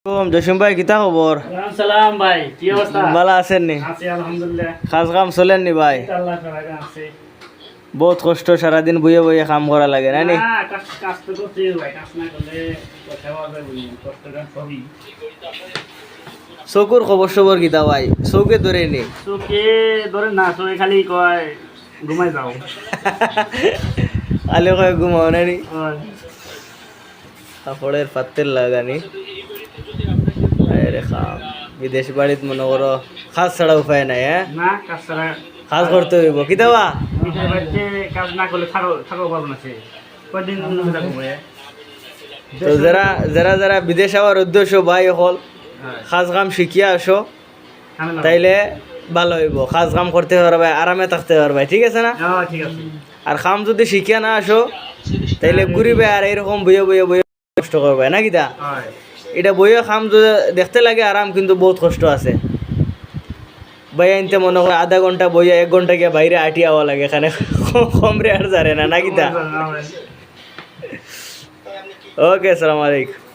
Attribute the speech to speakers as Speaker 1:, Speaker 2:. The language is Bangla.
Speaker 1: জসিম ভাই কিতা খবর?
Speaker 2: সালাম ভাই, কি অবস্থা?
Speaker 1: ভালো আছেন নি?
Speaker 2: আছি আলহামদুলিল্লাহ।
Speaker 1: কাজ কাম চলেন নি ভাই?
Speaker 2: আল্লাহ তাআলা আছে।
Speaker 1: বহুত কষ্ট, সারাদিন বইয়ে বইয়ে কাম করা লাগে না নি?
Speaker 2: না, কাজ তো করতে ভাই, কাজ না করলে কথা হবে বলি, কষ্টটা সবই।
Speaker 1: চকুর খবর সবর কিতা ভাই? চৌকে ধরে নি?
Speaker 2: চোখে ধরে না, চোখে খালি কয় ঘুমাই যাও।
Speaker 1: আলে কয় ঘুমাও না নি?
Speaker 2: ওই,
Speaker 1: কাপড়ের পাত্তের লাগানি আরে খাম বিদেশ বাড়িত মনে করো কাজ ছাড়া উপায় নাই। হ্যাঁ,
Speaker 2: না কাজ ছাড়া
Speaker 1: কাজ করতে হইব। কিতা বা
Speaker 2: বিদেশ বাড়িতে কাজ না করলে থাকো পারবো না সে। কয়দিন থাকবো?
Speaker 1: তো যারা যারা যারা বিদেশ যাওয়ার উদ্দেশ্য ভাই হল কাজ কাম শিখিয়া আসো, তাইলে ভালো হইব। কাজ কাম করতে পারবে, আরামে থাকতে পারবে, ঠিক আছে না?
Speaker 2: ঠিক আছে।
Speaker 1: আর কাম যদি শিখিয়া না আসো তাইলে ঘুরিবে আর এইরকম বইয়ে বইয়ে বইয়ে কষ্ট করবে না। কিতা
Speaker 2: হয়
Speaker 1: এটা বইয়ে কাম যদি দেখতে লাগে আরাম, কিন্তু বহুত কষ্ট আছে। বইয়া আনতে মনে করে আধা ঘন্টা বইয়া 1 ঘন্টা গিয়ে বাইরে আটি আওয়া লাগে, এখানে কমরে আর জারে না। না কিতা? ওকে, আসসালামু আলাইকুম।